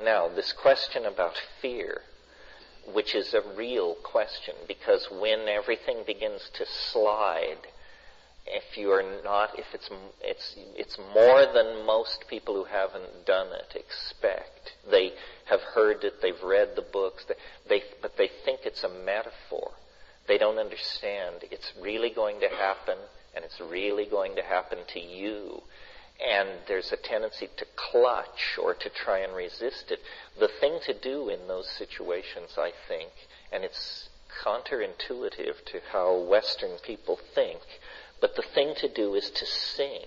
Now, this question about fear, which is a real question, because when everything begins to slide, if it's more than most people who haven't done it expect. They have heard it, they've read the books, but they think it's a metaphor. They don't understand it's really going to happen, and it's really going to happen to you. And there's a tendency to clutch or to try and resist it. The thing to do in those situations, I think, and it's counterintuitive to how Western people think, but the thing to do is to sing,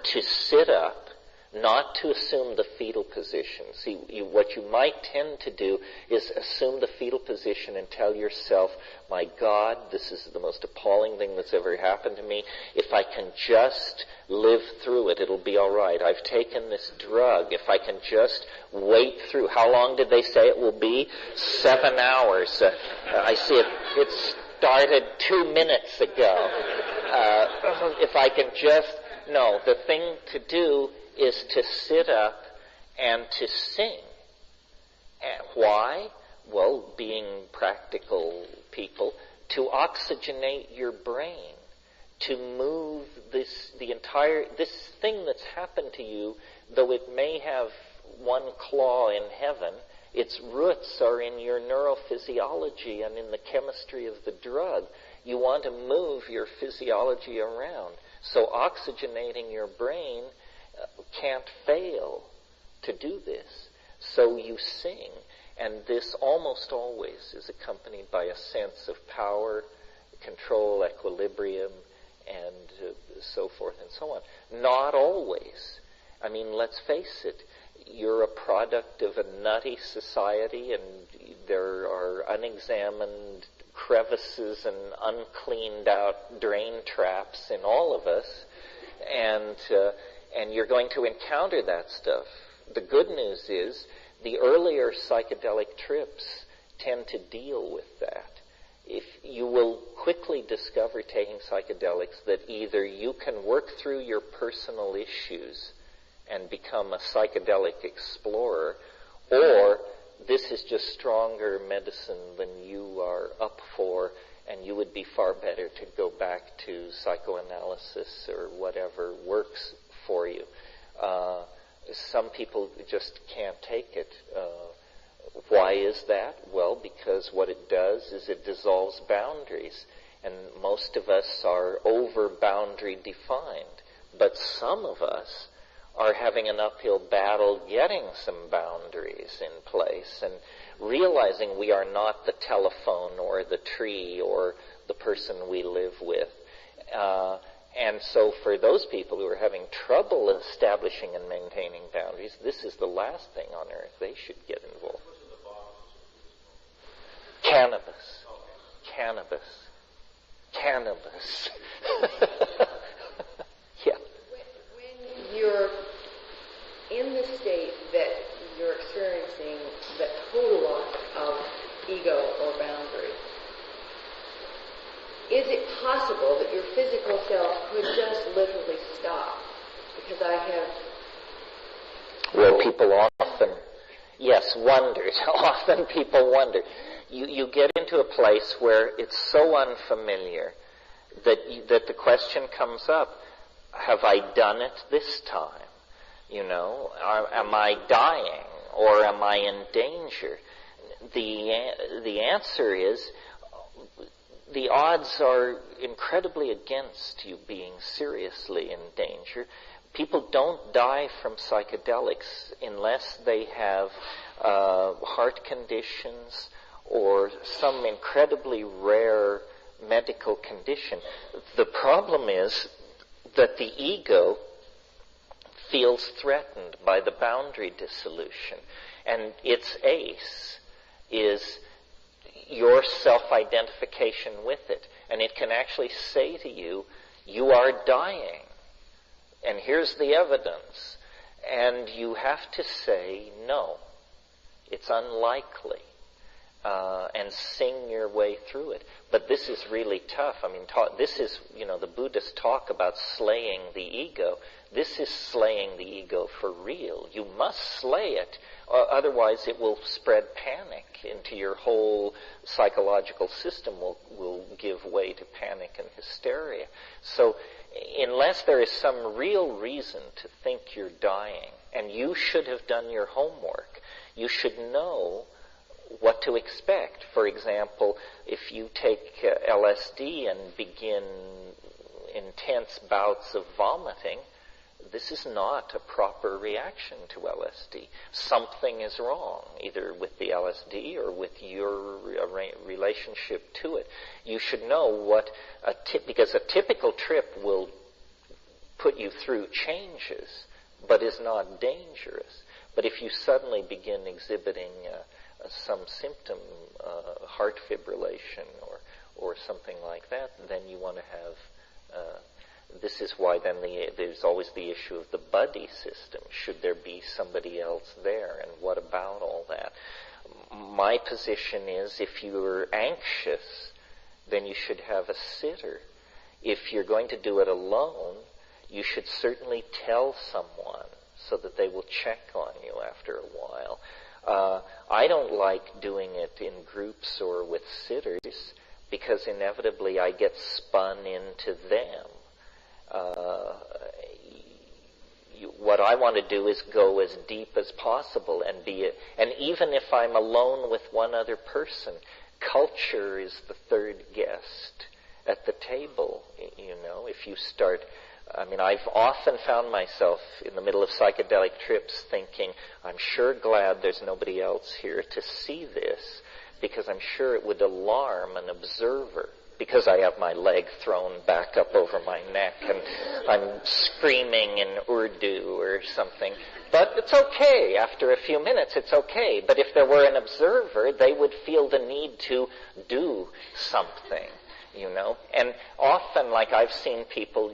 to sit up, not to assume the fetal position. See, what you might tend to do is assume the fetal position and tell yourself, my God, this is the most appalling thing that's ever happened to me. If I can just live through it, it'll be all right. I've taken this drug. If I can just wait through. How long did they say it will be? 7 hours. I see it. It started 2 minutes ago. If I can just... No, the thing to do is to sit up and to sing. And why? Well, being practical people, to oxygenate your brain, to move this thing that's happened to you, though it may have one claw in heaven, its roots are in your neurophysiology and in the chemistry of the drug. You want to move your physiology around. So oxygenating your brain can't fail to do this. So you sing, and this almost always is accompanied by a sense of power, control, equilibrium, and so forth and so on. Not always. I mean, let's face it, you're a product of a nutty society, and there are unexamined crevices and uncleaned out drain traps in all of us, and you're going to encounter that stuff. The good news is the earlier psychedelic trips tend to deal with that. If you will quickly discover taking psychedelics that either you can work through your personal issues and become a psychedelic explorer, or this is just stronger medicine than you are up for, and you would be far better to go back to psychoanalysis or whatever works for you. Some people just can't take it. Why is that? Well, because what it does is it dissolves boundaries, and most of us are over boundary defined, but some of us are having an uphill battle getting some boundaries in place and realizing we are not the telephone or the tree or the person we live with. And so for those people who are having trouble establishing and maintaining boundaries, this is the last thing on earth they should get involved. Cannabis. Cannabis. Cannabis. Yeah. When you're in the state that you're experiencing the total loss of ego or boundary, is it possible that your physical self could just literally stop? Because I have... Well, people often, yes, wondered. Often people wonder. You get into a place where it's so unfamiliar that the question comes up, have I done it this time? You know, am I dying or am I in danger? The answer is the odds are incredibly against you being seriously in danger. People don't die from psychedelics unless they have heart conditions or some incredibly rare medical condition. The problem is that the ego feels threatened by the boundary dissolution, and its ace is your self-identification with it. And it can actually say to you, you are dying, and here's the evidence. And you have to say, no, it's unlikely, and sing your way through it. But this is really tough. I mean, this is, the Buddhists talk about slaying the ego. This is slaying the ego for real. You must slay it, otherwise it will spread panic into your whole psychological system, will give way to panic and hysteria. So unless there is some real reason to think you're dying, and you should have done your homework, you should know what to expect. For example, if you take LSD and begin intense bouts of vomiting, this is not a proper reaction to LSD. Something is wrong, either with the LSD or with your relationship to it. You should know what because a typical trip will put you through changes, but is not dangerous. But if you suddenly begin exhibiting some symptom, heart fibrillation or something like that, then you want to have. This is why then there's always the issue of the buddy system. Should there be somebody else there, and what about all that? My position is, if you're anxious, then you should have a sitter. If you're going to do it alone, you should certainly tell someone so that they will check on you after a while. I don't like doing it in groups or with sitters because inevitably I get spun into them. What I want to do is go as deep as possible and and even if I'm alone with one other person, culture is the third guest at the table. If you start, I've often found myself in the middle of psychedelic trips thinking, I'm sure glad there's nobody else here to see this, because I'm sure it would alarm an observer. Because I have my leg thrown back up over my neck and I'm screaming in Urdu or something. But it's okay. After a few minutes, it's okay. But if there were an observer, they would feel the need to do something, And often, like I've seen people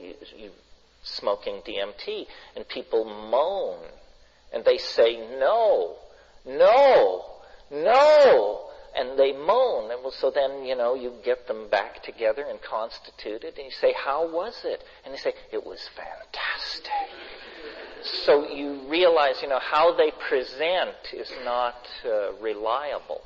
smoking DMT, and people moan, and they say, no, no, no. And they moan, and so then, you get them back together and constituted, and you say, how was it? And they say, it was fantastic. So you realize, how they present is not reliable.